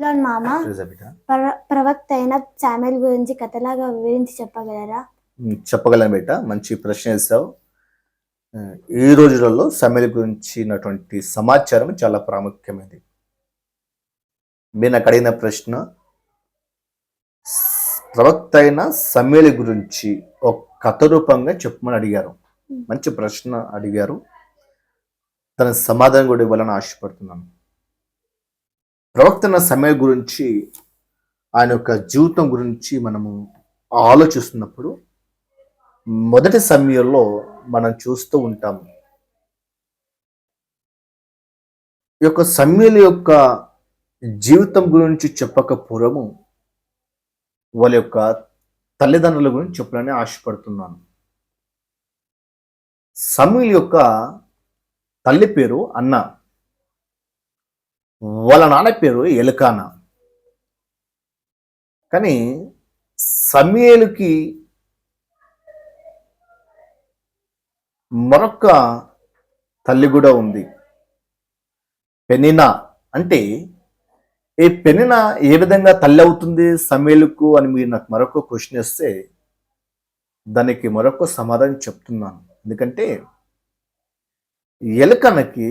ప్రైజ్లార్డ్ మామ. ప్రవక్త అయిన శామ్యూయల్ గురించి కథలాగా వివరించి చెప్పగలరా? చెప్పగలను బేట, మంచి ప్రశ్న వేస్తావు. ఈ రోజులలో శామ్యూయల్ గురించినటువంటి సమాచారం చాలా ప్రాముఖ్యమైనది. మీరు నాకు అడిగిన ప్రశ్న, ప్రవక్త అయిన శామ్యూయల్ గురించి ఒక కథ రూపంగా చెప్పమని అడిగారు. మంచి ప్రశ్న అడిగారు. తన సమాధానం కూడా ఇవ్వాలని ఆశపడుతున్నాను. ప్రవక్త అయిన శామ్యూయల్ గురించి, ఆయన యొక్క జీవితం గురించి మనము ఆలోచిస్తున్నప్పుడు మొదటి సమయంలో మనం చూస్తూ ఉంటాము. ఈ యొక్క సమూయేలు యొక్క జీవితం గురించి చెప్పక పూర్వము వాళ్ళ యొక్క తల్లిదండ్రుల గురించి చెప్పాలని ఆశపడుతున్నాను. సమూయేలు యొక్క తల్లి పేరు అన్న, వాళ్ళ నాన్న పేరు ఎల్కానా. కానీ సమూయేలుకి మరొక తల్లి కూడా ఉంది, పెనిన్నా. అంటే ఈ పెనిన్నా ఏ విధంగా తల్లి అవుతుంది సమూయేలుకు అని మీరు నాకు మరొక క్వశ్చన్ ఇస్తే దానికి మరొక సమాధానం చెప్తున్నాను. ఎందుకంటే ఎల్కానాకి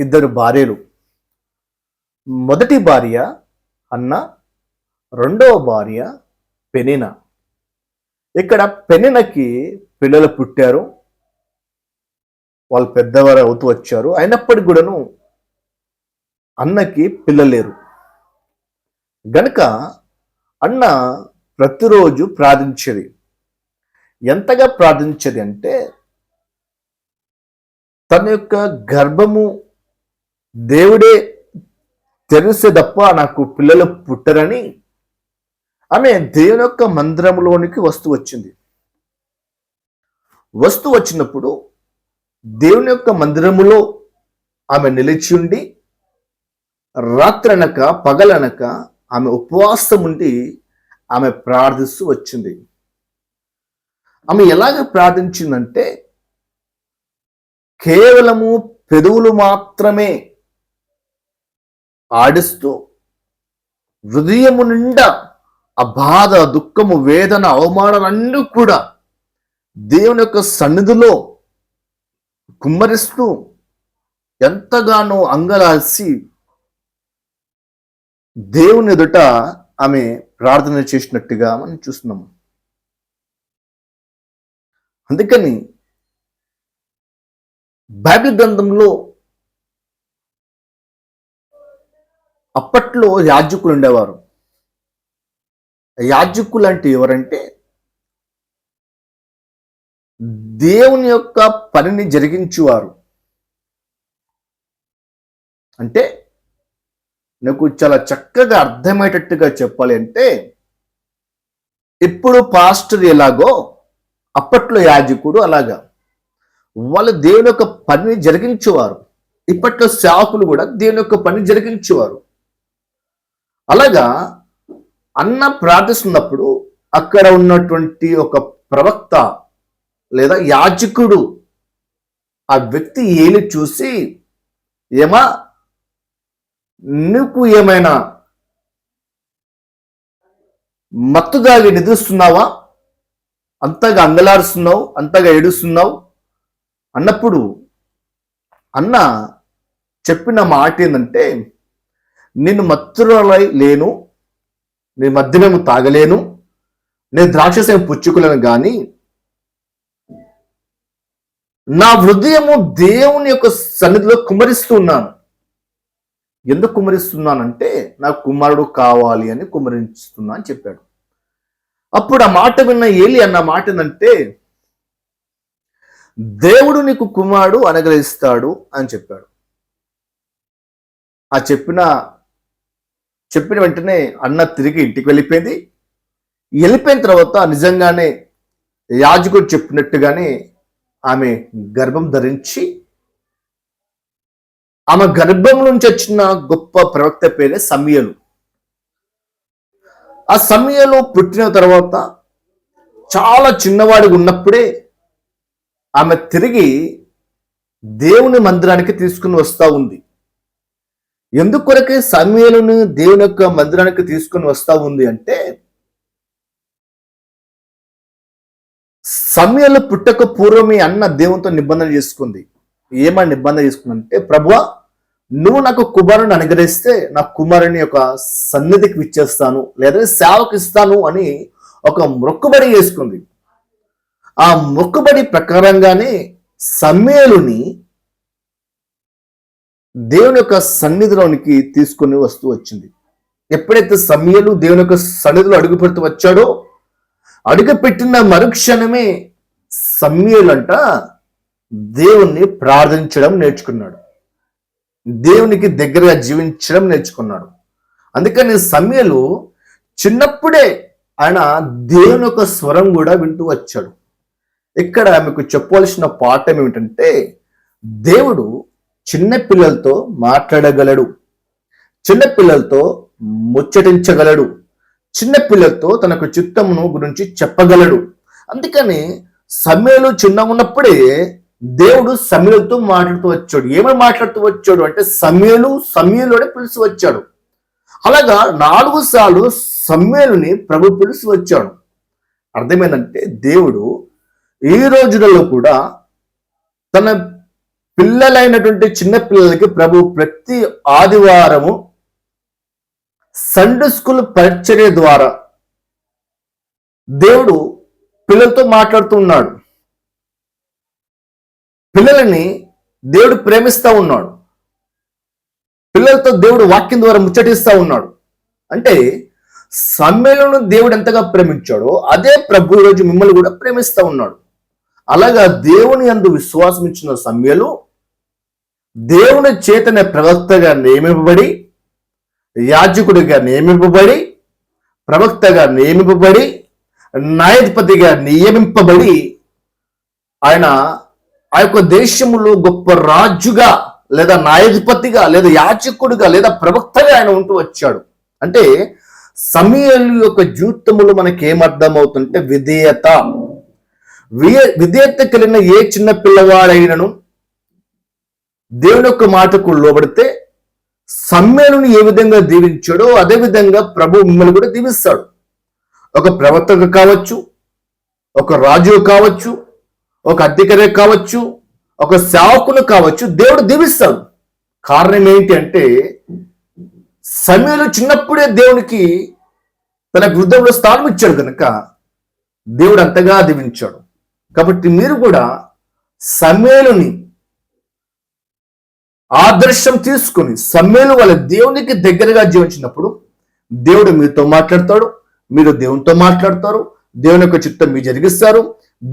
ఇద్దరు భార్యలు. మొదటి భార్య అన్న, రెండవ భార్య పెనిన్నా. ఇక్కడ పెనిన్నాకి పిల్లలు పుట్టారు, వాళ్ళు పెద్దవారు అవుతూ వచ్చారు. అయినప్పటికీ కూడాను అన్నకి పిల్లలు లేరు. గనుక అన్న ప్రతిరోజు ప్రార్థించేది. ఎంతగా ప్రార్థించేది అంటే, తన యొక్క గర్భము దేవుడే తెరిస్తే తప్ప నాకు పిల్లలు పుట్టరని ఆమె దేవుని యొక్క మందిరంలోనికి వస్తూ వచ్చినప్పుడు దేవుని యొక్క మందిరములో ఆమె నిలిచి ఉండి రాత్రనక పగలనక ఆమె ఉపవాసం ఉండి ఆమె ప్రార్థిస్తూ వచ్చింది. ఆమె ఎలాగ ప్రార్థించిందంటే, కేవలము పెదవులు మాత్రమే ఆడిస్తూ హృదయము నిండా ఆ బాధ, దుఃఖము, వేదన, అవమానాలన్నీ కూడా దేవుని యొక్క సన్నిధిలో కుమ్మరిస్తూ ఎంతగానో అంగలాల్సి దేవుని ఎదుట ఆమె ప్రార్థన చేసినట్టుగా మనం చూస్తున్నాము. అందుకని బైబిల్ గ్రంథంలో అప్పట్లో యాజకులు ఉండేవారు. యాజకులు అంటే ఎవరంటే, దేవుని యొక్క పనిని జరిగించువారు. అంటే నాకు చాలా చక్కగా అర్థమయ్యేటట్టుగా చెప్పాలి అంటే, ఇప్పుడు పాస్టర్ ఎలాగో అప్పట్లో యాజకుడు అలాగా వాళ్ళు దేవుని యొక్క పనిని జరిగించేవారు. ఇప్పట్లో సేవకులు కూడా దేవుని యొక్క పని జరిగించేవారు. అలాగా అన్న ప్రార్థిస్తున్నప్పుడు అక్కడ ఉన్నటువంటి ఒక ప్రవక్త లేదా యాజకుడు ఆ వ్యక్తి ఏలి చూసి, ఏమా నువ్వు ఏమైనా మత్తుదాగి నిద్రిస్తున్నావా, అంతగా అంగలారుస్తున్నావు, అంతగా ఏడుస్తున్నావు అన్నప్పుడు అన్న చెప్పిన మాట ఏంటంటే, నేను మత్తురాలై లేను, నేను మద్యమేమో తాగలేను, నేను ద్రాక్షసేమ పుచ్చుకోలేను, కానీ నా హృదయము దేవుని యొక్క సన్నిధిలో కుమ్మరిస్తున్నాను. ఎందుకు కుమ్మరిస్తున్నానంటే, నాకు కుమారుడు కావాలి అని కుమ్మరిస్తున్నా అని చెప్పాడు. అప్పుడు ఆ మాట విన్న ఏలి అన్న మాట ఏంటంటే, దేవుడు నీకు కుమారుడు అనుగ్రహిస్తాడు అని చెప్పాడు. ఆ చెప్పిన వెంటనే అన్న తిరిగి ఇంటికి వెళ్ళిపోయిన తర్వాత నిజంగానే యాజకుడు చెప్పినట్టుగానే ఆమె గర్భం ధరించి, ఆమె గర్భం నుంచి వచ్చిన గొప్ప ప్రవక్త పేరే సమూయేలు. ఆ సమూయేలు పుట్టిన తర్వాత చాలా చిన్నవాడిగా ఉన్నప్పుడే ఆమె తిరిగి దేవుని మందిరానికి తీసుకుని వస్తూ ఉంది. ఎందుకొరకే సమూయేలును దేవుని యొక్క మందిరానికి తీసుకొని వస్తా ఉంది అంటే, సమూయేలు పుట్టక పూర్వమే అన్న దేవునితో నిబంధన చేసుకుంది. ఏమని నిబంధన చేసుకుందంటే, ప్రభువా నువ్వు నాకు కుమారుని అనుగ్రహిస్తే నా కుమారుని యొక్క సన్నిధికి ఇచ్చేస్తాను, లేదా సేవకు ఇస్తాను అని ఒక మొక్కుబడి చేసుకుంది. ఆ మొక్కుబడి ప్రకారంగానే సమూయేలుని దేవుని యొక్క సన్నిధిలోనికి తీసుకుని వస్తూ వచ్చింది. ఎప్పుడైతే సమూయేలు దేవుని యొక్క సన్నిధిలో అడుగు పెడుతూ వచ్చాడో, అడుగుపెట్టిన మరుక్షణమే సమూయేలు అంట దేవుణ్ణి ప్రార్థించడం నేర్చుకున్నాడు, దేవునికి దగ్గరగా జీవించడం నేర్చుకున్నాడు. అందుకని సమూయేలు చిన్నప్పుడే ఆయన దేవుని యొక్క స్వరం కూడా వింటూ వచ్చాడు. ఇక్కడ మీకు చెప్పవలసిన పాఠం ఏమిటంటే, దేవుడు చిన్న పిల్లలతో మాట్లాడగలడు, చిన్న పిల్లలతో ముచ్చటించగలడు, చిన్న పిల్లలతో తనకు చిత్తమును గురించి చెప్పగలడు. అందుకని సమూయేలు చిన్న ఉన్నప్పుడే దేవుడు సమూయేలుతో మాట్లాడుతూ వచ్చాడు. ఏమని మాట్లాడుతూ వచ్చాడు అంటే, సమూయేలునే పిలిచి వచ్చాడు. అలాగా 4 సార్లు సమూయేలుని ప్రభు పిలిచి వచ్చాడు. అర్థమైందంటే, దేవుడు ఈ రోజులలో కూడా తన పిల్లలైనటువంటి చిన్న పిల్లలకి ప్రభు ప్రతి ఆదివారము సండే స్కూల్ పరిచర్య ద్వారా దేవుడు పిల్లలతో మాట్లాడుతూ ఉన్నాడు. పిల్లలని దేవుడు ప్రేమిస్తూ ఉన్నాడు. పిల్లలతో దేవుడు వాక్యం ద్వారా ముచ్చటిస్తూ ఉన్నాడు. అంటే సమూయేలును దేవుడు ఎంతగా ప్రేమించాడో అదే ప్రభు ఈరోజు మిమ్మల్ని కూడా ప్రేమిస్తూ ఉన్నాడు. అలాగా దేవుని యందు విశ్వాసం ఇచ్చిన సమూయేలు దేవుని చేతనే ప్రవక్తగా నియమింపబడి, యాజకుడిగా నియమింపబడి, ప్రవక్తగా నియమింపబడి, న్యాయాధిపతిగా నియమింపబడి, ఆయన ఆ యొక్క దేశములో గొప్ప రాజుగా లేదా న్యాయాధిపతిగా లేదా యాజకుడిగా లేదా ప్రవక్తగా ఆయన ఉంటూ వచ్చాడు. అంటే సమూయేలు యొక్క జీవితంలో మనకి ఏమర్థం అవుతుంటే, విధేయత కలిగిన ఏ చిన్న పిల్లవాడైనను దేవుని యొక్క మాటకు లోబడితే సమూయేలును ఏ విధంగా దీవించాడో అదే విధంగా ప్రభు మిమ్మల్ని కూడా దీవిస్తాడు. ఒక ప్రవక్తగా కావచ్చు, ఒక రాజు కావచ్చు, ఒక అధికారి కావచ్చు, ఒక సేవకులు కావచ్చు, దేవుడు దీవిస్తాడు. కారణం ఏంటి అంటే, సమూయేలు చిన్నప్పుడే దేవునికి తన హృదయంలో స్థానం ఇచ్చాడు కనుక దేవుడు అంతగా దీవించాడు. కాబట్టి మీరు కూడా సమూయేలుని ఆదర్శం తీసుకుని సమూయేలు వాళ్ళ దేవునికి దగ్గరగా జీవించినప్పుడు దేవుడు మీతో మాట్లాడతాడు, మీరు దేవునితో మాట్లాడతారు, దేవుని యొక్క చిత్తం మీరు జరిగిస్తారు,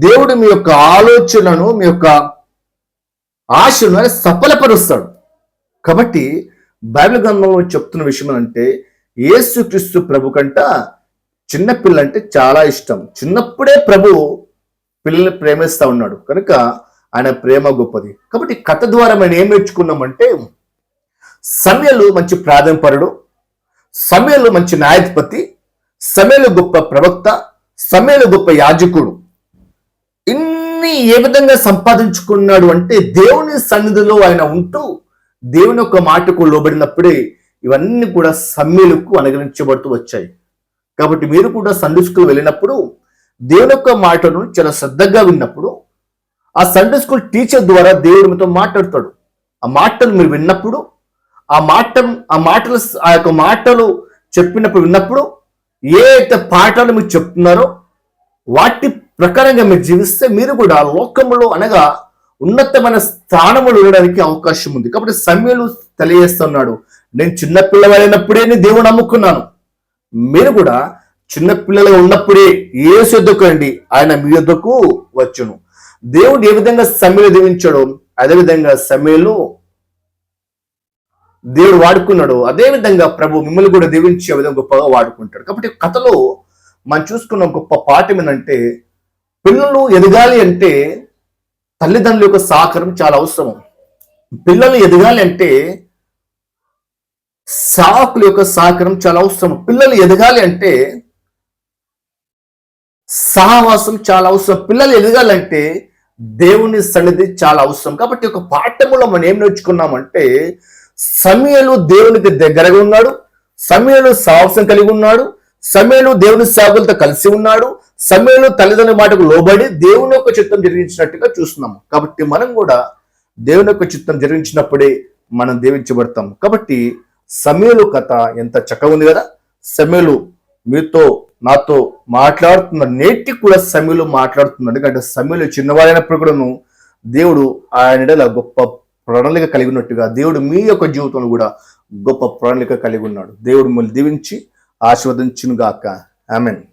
దేవుడు మీ యొక్క ఆలోచనను మీ యొక్క ఆశను సఫలపరుస్తాడు. కాబట్టి బైబిల్ గ్రంథంలో చెప్తున్న విషయం అంటే, యేసుక్రీస్తు ప్రభు కంట చిన్నపిల్ల అంటే చాలా ఇష్టం. చిన్నప్పుడే ప్రభు పిల్లల్ని ప్రేమిస్తూ ఉన్నాడు కనుక ఆయన ప్రేమ గొప్పది. కాబట్టి కథ ద్వారా మనం ఏం నేర్చుకున్నామంటే, సమూయేలు మంచి ప్రార్థనపరుడు, సమూయేలు మంచి న్యాయాధిపతి, సమూయేలు గొప్ప ప్రవక్త, సమూయేలు గొప్ప యాజకుడు. ఇన్ని ఏ విధంగా సంపాదించుకున్నాడు అంటే, దేవుని సన్నిధిలో ఆయన ఉంటూ దేవుని యొక్క మాటకు లోబడినప్పుడే ఇవన్నీ కూడా సమూయేలుకు అనుగ్రహించబడుతూ వచ్చాయి. కాబట్టి మీరు కూడా సండే స్కూల్ వెళ్ళినప్పుడు దేవుని యొక్క మాటను చాలా శ్రద్ధగా విన్నప్పుడు ఆ సండే స్కూల్ టీచర్ ద్వారా దేవుడు మీతో మాట్లాడతాడు. ఆ మాటలు మీరు విన్నప్పుడు ఆ యొక్క మాటలు చెప్పినప్పుడు విన్నప్పుడు ఏ అయితే పాఠాలు మీరు చెప్తున్నారో వాటి ప్రకారంగా మీరు జీవిస్తే మీరు కూడా లోకములో అనగా ఉన్నతమైన స్థానములు ఉండడానికి అవకాశం ఉంది. కాబట్టి సమూయేలు తెలియజేస్తున్నాడు, నేను చిన్న పిల్లవాడైనప్పుడే దేవుని నమ్ముకున్నాను. మీరు కూడా చిన్న పిల్లలుగా ఉన్నప్పుడే యేసు యొద్దకు రండి, ఆయన మీ యొద్దకు వచ్చును. దేవుడు ఏ విధంగా సమూయేలు దీవించాడో అదే విధంగా సమూయేలు దేవుడు వాడుకున్నాడు, అదే విధంగా ప్రభు మిమ్మల్ని కూడా దీవించే విధంగా గొప్పగా వాడుకుంటాడు. కాబట్టి కథలో మనం చూసుకున్న గొప్ప పాఠం ఏంటంటే, పిల్లలు ఎదగాలి అంటే తల్లిదండ్రుల యొక్క సహకారం చాలా అవసరం. పిల్లలు ఎదగాలి అంటే సేవకుల యొక్క సహకారం చాలా అవసరం. పిల్లలు ఎదగాలి అంటే సహవాసం చాలా అవసరం. పిల్లలు ఎదగాలంటే దేవుని సన్నిధి చాలా అవసరం. కాబట్టి ఒక పాఠములో మనం ఏం నేర్చుకున్నామంటే, సమూయేలు దేవునికి దగ్గరగా ఉన్నాడు, సమూయేలు సాహసం కలిగి ఉన్నాడు, సమూయేలు దేవుని సేవకులతో కలిసి ఉన్నాడు, సమూయేలు తల్లిదండ్రుల మాటకు లోబడి దేవుని యొక్క చిత్తం జరిగించినట్టుగా చూస్తున్నాము. కాబట్టి మనం కూడా దేవుని యొక్క చిత్తం జరిగించినప్పుడే మనం దీవించబడతాం. కాబట్టి సమూయేలు కథ ఎంత చక్కగా ఉంది కదా. సమూయేలు మీతో నాతో మాట్లాడుతున్న నేటికి కూడా సమూయేలు మాట్లాడుతున్నాడు. ఎందుకంటే సమూయేలు చిన్నవాడైనప్పుడు కూడాను దేవుడు ఆయన గొప్ప ప్రణాళిక కలిగి ఉన్నట్టుగా దేవుడు మీ యొక్క జీవితంలో కూడా గొప్ప ప్రణాళిక కలిగి ఉన్నాడు. దేవుడు మిమ్మల్ని దీవించి ఆశీర్వదించును గాక. ఆమేన్.